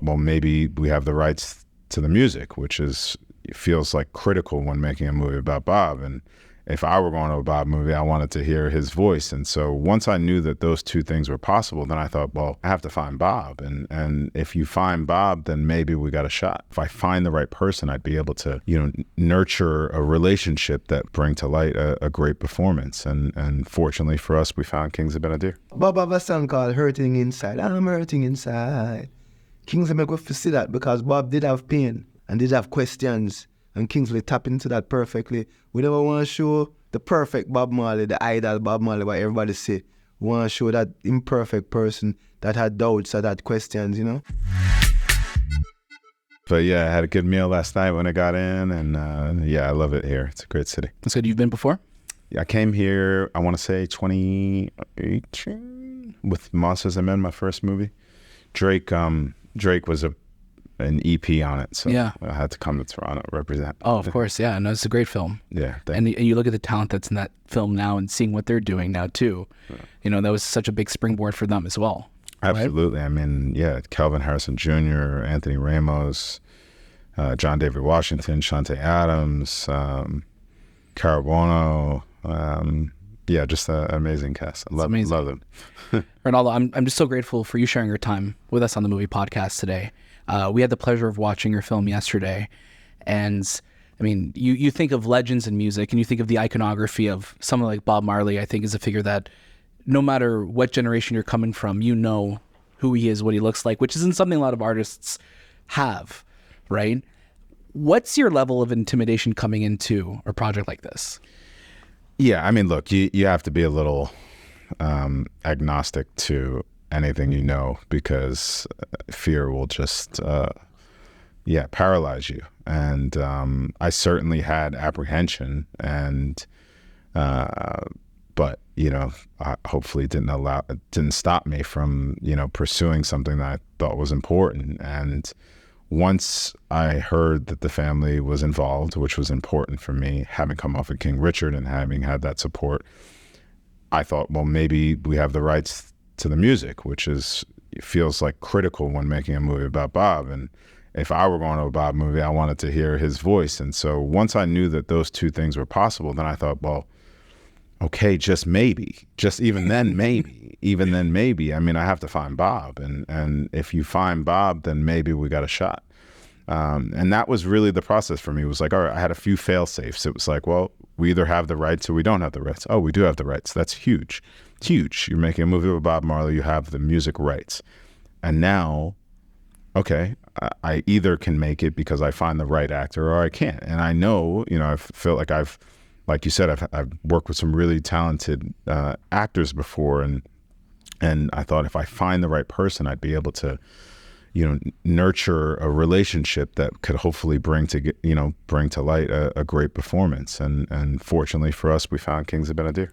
well, maybe we have the rights to the music, which feels like critical when making a movie about Bob. And if I were going to a Bob movie, I wanted to hear his voice. And so once I knew that those two things were possible, then I thought, well, I have to find Bob. And if you find Bob, then maybe we got a shot. If I find the right person, I'd be able to, nurture a relationship that bring to light a great performance. And fortunately for us, we found Kingsley Ben-Adir. Bob have a song called Hurting Inside. I'm hurting inside. Kingsley make us see that because Bob did have pain and did have questions. And Kingsley tap into that perfectly. We never want to show the perfect Bob Marley, the idol Bob Marley, what everybody say. We want to show that imperfect person that had doubts, that had questions, But yeah, I had a good meal last night when I got in, and I love it here. It's a great city. So you've been before? Yeah, I came here, I want to say 2018 with Monsters and Men, my first movie. Drake was an EP on it, so yeah. I had to come to Toronto to represent. Oh, of course, yeah. No, it's a great film. Yeah, and you look at the talent that's in that film now and seeing what they're doing now too. Yeah. That was such a big springboard for them as well. Absolutely. Right? I mean, yeah, Kelvin Harrison Jr., Anthony Ramos, John David Washington, Shantae Adams, Carabono. Yeah, just an amazing cast. I love them. Reinaldo, I'm just so grateful for you sharing your time with us on the Movie Podcast today. We had the pleasure of watching your film yesterday, and I mean, you think of legends in music, and you think of the iconography of someone like Bob Marley. I think is a figure that no matter what generation you're coming from, you know who he is, what he looks like, which isn't something a lot of artists have, right? What's your level of intimidation coming into a project like this? Yeah, I mean, look, you have to be a little agnostic to anything because fear will just paralyze you. And I certainly had apprehension, and but hopefully didn't stop me from pursuing something that I thought was important. And once I heard that the family was involved, which was important for me, having come off of King Richard and having had that support, I thought, well, maybe we have the rights to the music, which feels like critical when making a movie about Bob. And if I were going to a Bob movie, I wanted to hear his voice. And so once I knew that those two things were possible, then I thought, well, okay, just maybe, even then maybe. I mean, I have to find Bob, and if you find Bob, then maybe we got a shot. And that was really the process for me. It was like, all right, I had a few fail safes. It was like, well, we either have the rights or we don't have the rights. Oh, we do have the rights. That's huge. It's huge. You're making a movie with Bob Marley, you have the music rights. And now, okay, I either can make it because I find the right actor or I can't. And I know, I feel like like you said, I've worked with some really talented actors before, and I thought if I find the right person, I'd be able to, nurture a relationship that could hopefully bring to light a great performance. And fortunately for us, we found Kingsley Ben-Adir.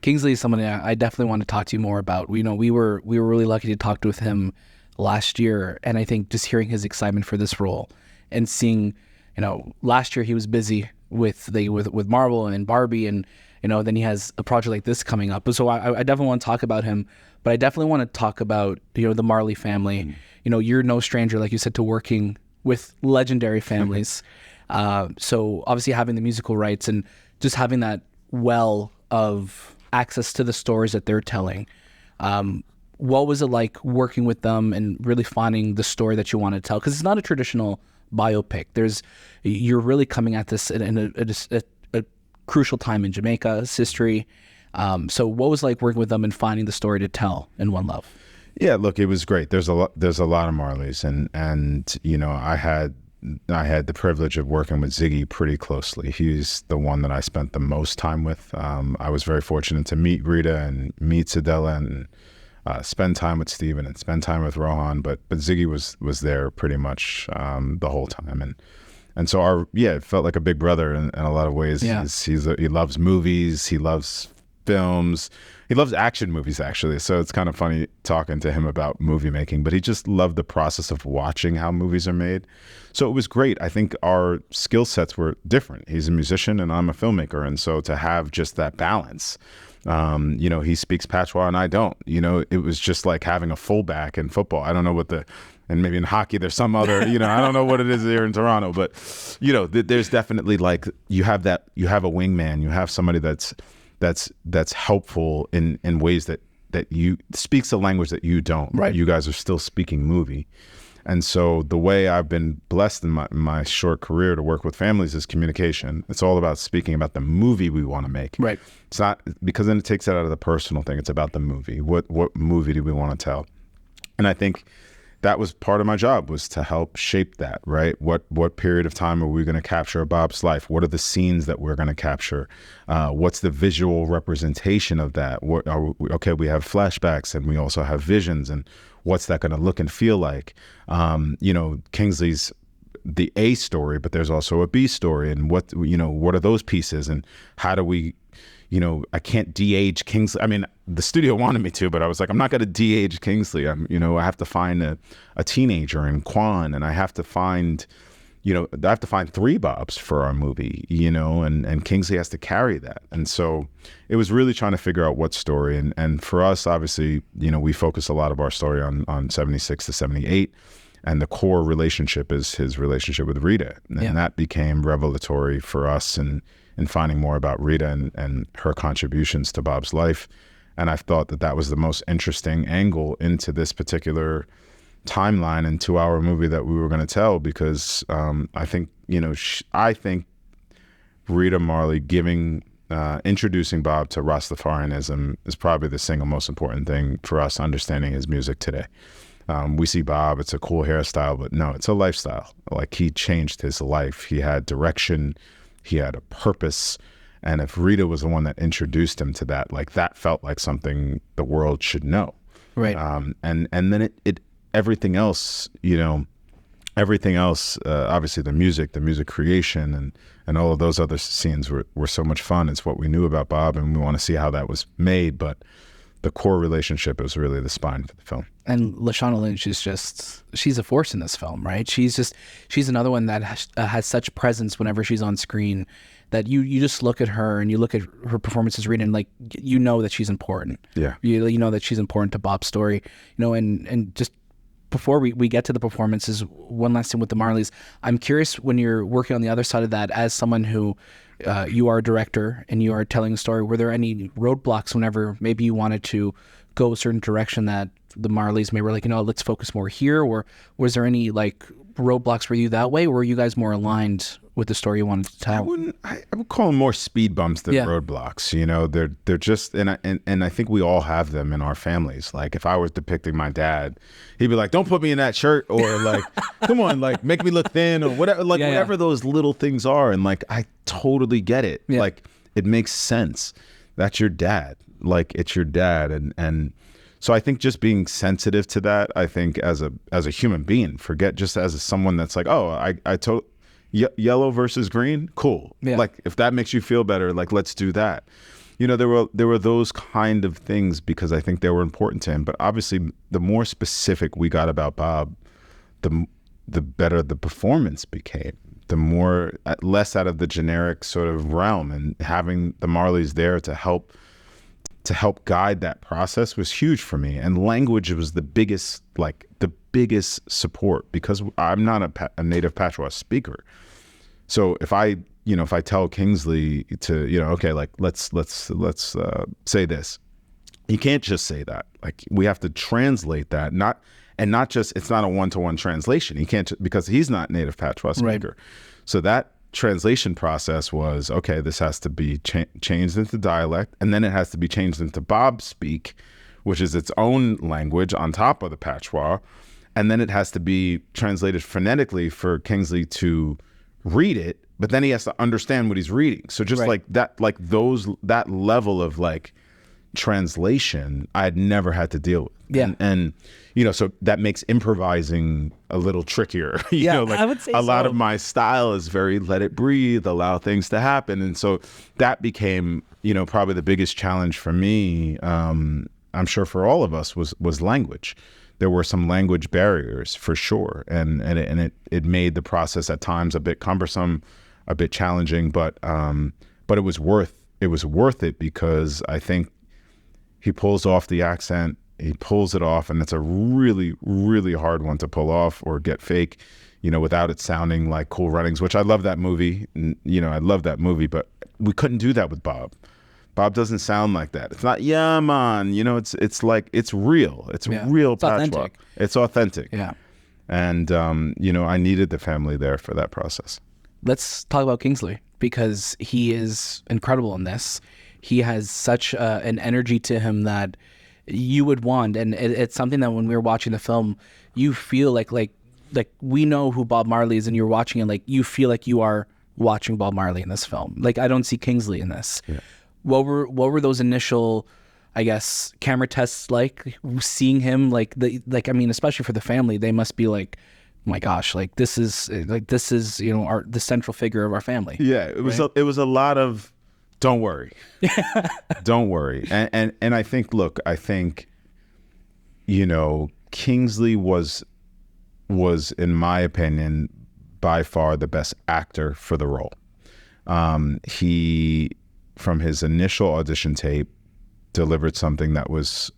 Kingsley is someone I definitely want to talk to you more about. We were really lucky to talk with him last year, and I think just hearing his excitement for this role and seeing, last year he was busy with Marvel and Barbie, and then he has a project like this coming up. So I definitely want to talk about him, but I definitely want to talk about the Marley family. You're no stranger, like you said, to working with legendary families. So obviously having the musical rights and just having that well of access to the stories that they're telling. What was it like working with them and really finding the story that you want to tell? Because it's not a traditional biopic. You're really coming at this in a crucial time in Jamaica's history. So what was it like working with them and finding the story to tell in One Love? Yeah, look, it was great. There's a lot of Marleys, and I had the privilege of working with Ziggy pretty closely. He's the one that I spent the most time with. I was very fortunate to meet Rita and meet Sadella and spend time with Steven and spend time with Rohan, but Ziggy was there pretty much the whole time, and so it felt like a big brother in a lot of ways. Yeah. He loves movies, he loves films, he loves action movies actually. So it's kind of funny talking to him about movie making, but he just loved the process of watching how movies are made. So it was great. I think our skill sets were different. He's a musician and I'm a filmmaker, and so to have just that balance. He speaks patois and I don't. It was just like having a fullback in football. I don't know what and maybe in hockey there's some other, I don't know what it is here in Toronto, but there's definitely like you have a wingman, you have somebody that's helpful in ways that you speaks a language that you don't. Right. You guys are still speaking movie. And so the way I've been blessed in my short career to work with families is communication. It's all about speaking about the movie we want to make. Right. It's not, because then it takes it out of the personal thing. It's about the movie. What movie do we want to tell? And I think that was part of my job, was to help shape that, right? What period of time are we going to capture of Bob's life? What are the scenes that we're going to capture? What's the visual representation of that? We have flashbacks and we also have visions, and what's that going to look and feel like? Kingsley's the A story, but there's also a B story, and what are those pieces, and how do we, I can't de-age Kingsley. I mean, the studio wanted me to, but I was like, I'm not going to de-age Kingsley. I have to find a teenager in Quan, and I have to find, three Bobs for our movie, and Kingsley has to carry that. And so it was really trying to figure out what story. And for us, obviously, we focus a lot of our story on 76 to 78. And the core relationship is his relationship with Rita. And that became revelatory for us in finding more about Rita and her contributions to Bob's life. And I thought that was the most interesting angle into this particular timeline and 2-hour movie that we were going to tell, because I think Rita Marley introducing Bob to Rastafarianism is probably the single most important thing for us understanding his music today. We see Bob, it's a cool hairstyle, but no, it's a lifestyle. Like, he changed his life. He had direction, he had a purpose. And if Rita was the one that introduced him to that, like, that felt like something the world should know. Right. And then everything else, obviously the music creation and all of those other scenes were so much fun. It's what we knew about Bob, and we want to see how that was made. But the core relationship is really the spine for the film. And Lashana Lynch is she's a force in this film, right? She's another one that has such presence whenever she's on screen, that you just look at her and you look at her performance as Rita, and like, that she's important. Yeah. You know that she's important to Bob's story, and just before we get to the performances, one last thing with the Marleys. I'm curious, when you're working on the other side of that, as someone who, you are a director and you are telling a story, were there any roadblocks whenever maybe you wanted to go a certain direction that the Marleys maybe were like, let's focus more here? Or was there any like roadblocks for you that way? Or were you guys more aligned with the story you wanted to tell? I would call them more speed bumps than roadblocks. They're just, and I think we all have them in our families. Like, if I was depicting my dad, he'd be like, "Don't put me in that shirt," or like, "Come on, like, make me look thin," or whatever. Like, whatever those little things are. And like, I totally get it. Yeah. Like, it makes sense. That's your dad. Like, it's your dad, and so I think just being sensitive to that. I think as a human being, forget just as someone that's like, oh, yellow versus green, cool. Yeah. Like, if that makes you feel better, like, let's do that. There were those kind of things, because I think they were important to him. But obviously, the more specific we got about Bob, the better the performance became. The more, less out of the generic sort of realm, and having the Marleys there to help guide that process was huge for me. And language was the biggest support, because I'm not a native patois speaker. So if I tell Kingsley to, okay, like, let's say this, you can't just say that. Like, we have to translate that, not just, it's not a one-to-one translation. He can't, because he's not native patois speaker. Right. So that translation process was, okay, this has to be changed into dialect, and then it has to be changed into Bob speak, which is its own language on top of the patois, and then it has to be translated phonetically for Kingsley to read it, but then he has to understand what he's reading. So just like that, like that level of like translation, I had never had to deal with. Yeah. And so that makes improvising a little trickier. I would say a lot of my style is very let it breathe, allow things to happen. And so that became, probably the biggest challenge for me, I'm sure for all of us, was language. There were some language barriers for sure. And it made the process at times a bit cumbersome, a bit challenging, but it was worth it because I think he pulls off the accent he pulls it off, and it's a really, really hard one to pull off or get fake, without it sounding like Cool Runnings, which I love that movie. I love that movie, but we couldn't do that with Bob. Bob doesn't sound like that. It's not, yeah, man. It's like, it's real. It's real patchwork. It's authentic. Yeah. And, I needed the family there for that process. Let's talk about Kingsley, because he is incredible in this. He has such an energy to him that you would want. And it's something that when we were watching the film, you feel like we know who Bob Marley is, and you're watching it, like you feel like you are watching Bob Marley in this film. Like, I don't see Kingsley in this. Yeah. What were those initial, I guess, camera tests like, seeing him, especially for the family, they must be like, oh my gosh, this is the central figure of our family. Yeah, it was right? It was a lot of don't worry. Don't worry. And I think, Kingsley was in my opinion by far the best actor for the role. He, from his initial audition tape, delivered something that was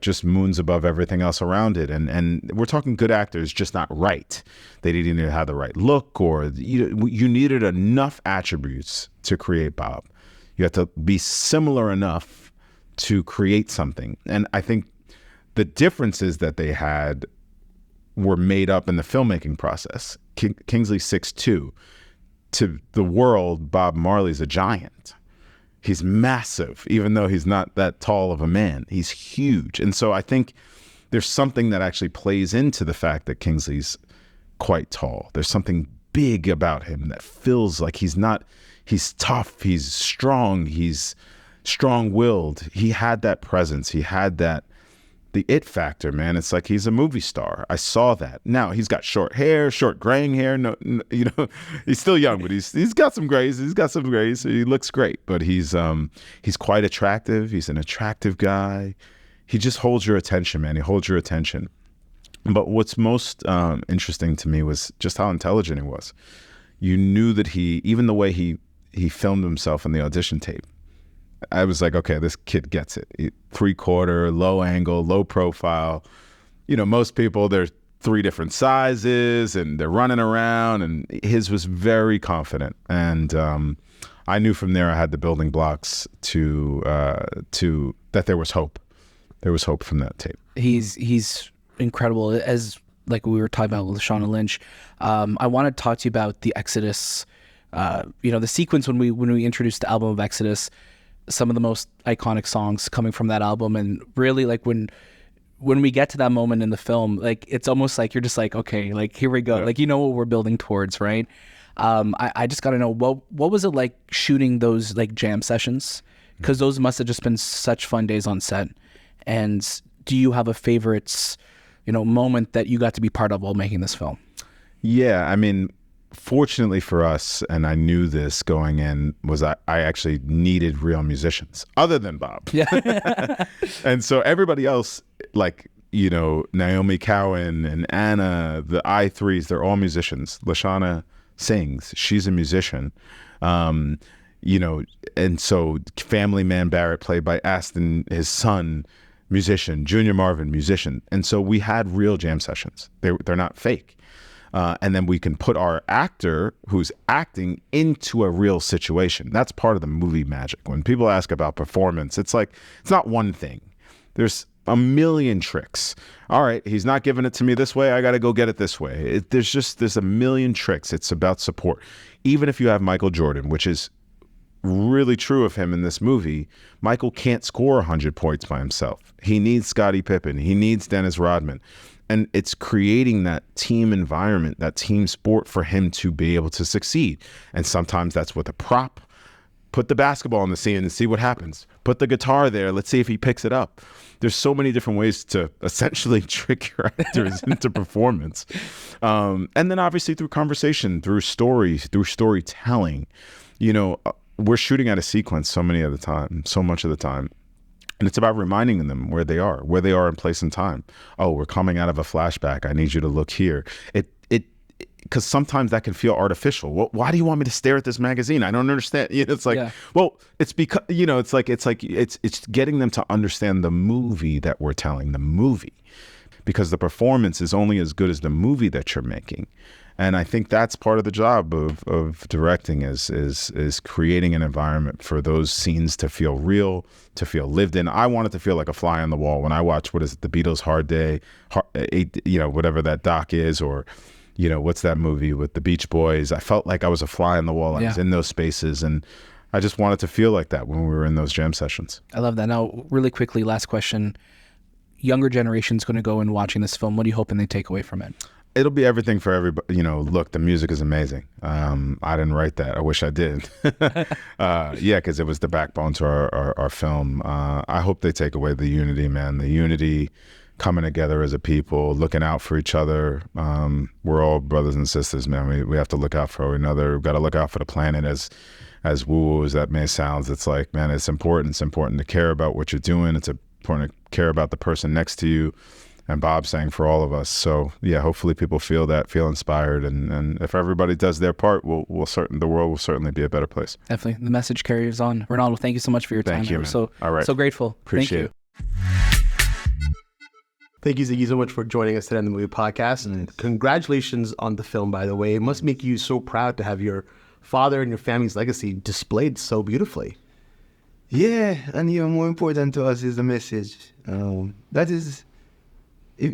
just moons above everything else around it. And we're talking good actors, just not right. They didn't even have the right look, or you needed enough attributes to create Bob. You had to be similar enough to create something. And I think the differences that they had were made up in the filmmaking process. Kingsley's 6'2". To the world, Bob Marley's a giant. He's massive, even though he's not that tall of a man. He's huge. And so I think there's something that actually plays into the fact that Kingsley's quite tall. There's something big about him that feels like he's tough, he's strong, he's strong-willed. He had that presence. He had the it factor, man. It's like he's a movie star. I saw that. Now he's got short hair, short graying hair. No, he's still young, but he's got some grays. He's got some grays. So he looks great, but he's quite attractive. He's an attractive guy. He just holds your attention, man. He holds your attention. But what's most interesting to me was just how intelligent he was. You knew that even the way he filmed himself in the audition tape, I was like, okay, this kid gets it. 3/4, low angle, low profile. Most people, they're 3 different sizes and they're running around, and his was very confident. And I knew from there I had the building blocks to that there was hope. There was hope from that tape. He's incredible. As like we were talking about with Shauna Lynch, I want to talk to you about the Exodus. The sequence when we introduced the album of Exodus. Some of the most iconic songs coming from that album, and really when we get to that moment in the film, it's almost like you're just like, okay, here we go, what we're building towards, right? I just got to know what was it like shooting those jam sessions, because those must have just been such fun days on set. And do you have a favorite moment that you got to be part of while making this film? Yeah, I mean, fortunately for us, and I knew this going in, was I actually needed real musicians other than Bob. Yeah. And so everybody else, Naomi Cowan and Anna, the I3s, they're all musicians. Lashana sings. She's a musician. And so Family Man Barrett, played by Aston, his son, musician. Junior Marvin, musician. And so we had real jam sessions. They're not fake. And then we can put our actor who's acting into a real situation. That's part of the movie magic. When people ask about performance, it's not one thing. There's a million tricks. All right, he's not giving it to me this way. I got to go get it this way. There's a million tricks. It's about support. Even if you have Michael Jordan, which is really true of him in this movie, Michael can't score 100 points by himself. He needs Scottie Pippen. He needs Dennis Rodman. And it's creating that team environment, that team sport for him to be able to succeed. And sometimes that's with a prop. Put the basketball in the scene and see what happens. Put the guitar there. Let's see if he picks it up. There's so many different ways to essentially trick your actors into performance. And then obviously through conversation, through stories, through storytelling. We're shooting at a sequence so much of the time. And it's about reminding them where they are in place and time. Oh, we're coming out of a flashback. I need you to look here. because sometimes that can feel artificial. Well, why do you want me to stare at this magazine? I don't understand. It's like, well, it's because, it's getting them to understand the movie that we're telling, the movie, because the performance is only as good as the movie that you're making. And I think that's part of the job of directing is creating an environment for those scenes to feel real, to feel lived in. I want it to feel like a fly on the wall when I watch, what is it, the Beatles' Hard Day, whatever that doc is, or, what's that movie with the Beach Boys? I felt like I was a fly on the wall. I was in those spaces, and I just wanted to feel like that when we were in those jam sessions. I love that. Now, really quickly, last question. Younger generation's going to go and watching this film. What are you hoping they take away from it? It'll be everything for everybody. Look, the music is amazing. I didn't write that. I wish I did. Because it was the backbone to our film. I hope they take away the unity, man. The unity, coming together as a people, looking out for each other. We're all brothers and sisters, man. We have to look out for one another. We've got to look out for the planet. As woo-woo as that may sound, it's like, man, it's important. It's important to care about what you're doing. It's important to care about the person next to you. And Bob sang for all of us. So hopefully people feel inspired, and if everybody does their part, the world will certainly be a better place. Definitely, the message carries on. Reinaldo, thank you so much for your time. Thank you, man. So all right, so grateful. Appreciate it. Thank you, Ziggy, so much for joining us today on the Movie Podcast. And congratulations on the film, by the way. It must make you so proud to have your father and your family's legacy displayed so beautifully. Yeah, and even more important to us is the message.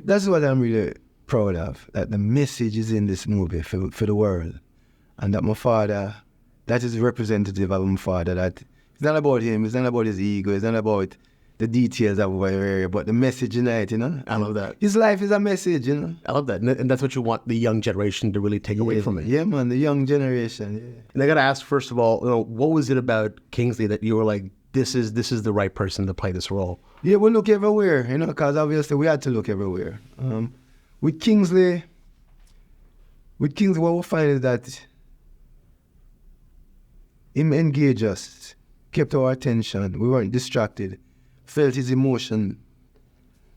That's what I'm really proud of, that the message is in this movie for the world. And that my father, that is representative of my father, that it's not about him, it's not about his ego, it's not about the details of our area, but the message in it, I love that. His life is a message, I love that. And that's what you want the young generation to really take away from it. Yeah, man, the young generation, yeah. And I got to ask, first of all, what was it about Kingsley that you were like, this is the right person to play this role? Yeah, we look everywhere, because obviously we had to look everywhere. With Kingsley, what we find is that him engaged us, kept our attention, we weren't distracted, felt his emotion.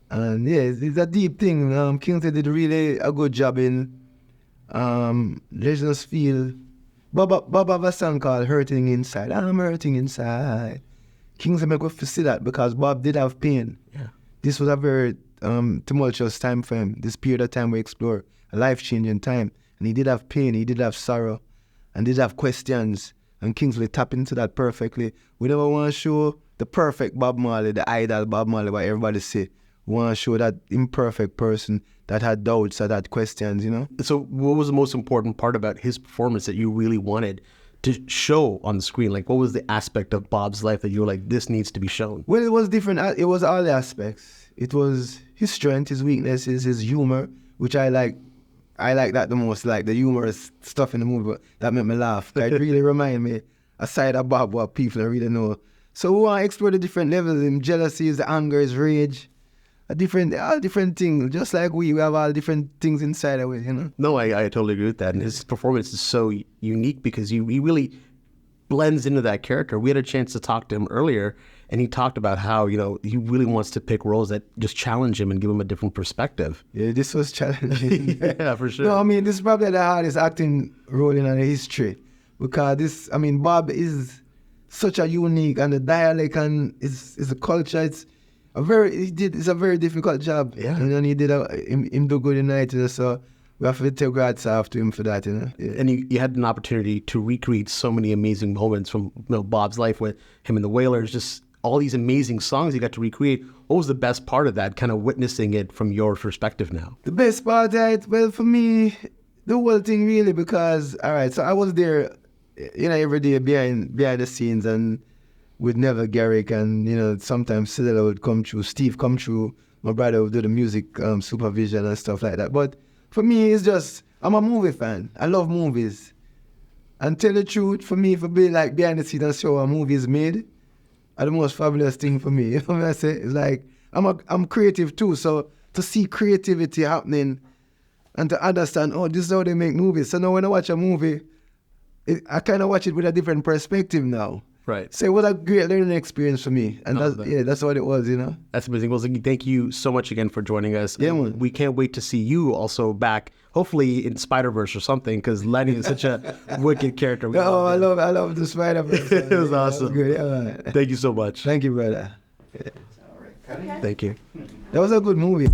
And it's a deep thing. Kingsley did really a good job in letting us feel. Bob have a song called Hurting Inside. I'm hurting inside. Kingsley make us see that because Bob did have pain. Yeah. This was a very tumultuous time for him. This period of time we explore, a life-changing time. And he did have pain, he did have sorrow, and did have questions. And Kingsley tapped into that perfectly. We never want to show the perfect Bob Marley, the idol Bob Marley, what everybody say. We want to show that imperfect person that had doubts, that had questions, So what was the most important part about his performance that you really wanted to show on the screen? Like, what was the aspect of Bob's life that you were like, this needs to be shown? Well, it was different. It was all the aspects. It was his strength, his weaknesses, his humor, which I like. I like that the most, like the humorous stuff in the movie. That made me laugh. It really remind me a side of Bob what people don't really know. So we want to explore the different levels, his jealousy, his anger, his rage. All different things. Just like we have all different things inside of it, No, I totally agree with that. And his performance is so unique because he really blends into that character. We had a chance to talk to him earlier, and he talked about how, he really wants to pick roles that just challenge him and give him a different perspective. Yeah, this was challenging. Yeah, for sure. No, this is probably the hardest acting role in our history because Bob is such a unique, and the dialect and is a culture. It's a very difficult job. Yeah. And then he did him do good in it, so we have to take hats off to him for that, Yeah. And you had an opportunity to recreate so many amazing moments from Bob's life with him and the Wailers, just all these amazing songs you got to recreate. What was the best part of that, kind of witnessing it from your perspective now? The best part of it, well, for me, the whole thing really, because, all right, so I was there, every day behind the scenes, and with Never Garrick, and, sometimes Cilla would come through, Steve come through, my brother would do the music supervision and stuff like that. But for me, it's just, I'm a movie fan. I love movies. And tell the truth, for me, for being like behind the scenes and show a movie is made, are the most fabulous thing for me. You know what I say? It's like, I'm creative too, so to see creativity happening and to understand, this is how they make movies. So now when I watch a movie, I kind of watch it with a different perspective now. Right. So it was a great learning experience for me. And that's what it was, you know. That's amazing. Well, Ziggy, thank you so much again for joining us. Yeah, man. We can't wait to see you also back, hopefully in Spider-Verse or something, because Lenny is such a wicked character. I love the Spider-Verse. It was awesome. Good. Yeah, man. Thank you so much. Thank you, brother. Thank you. That was a good movie.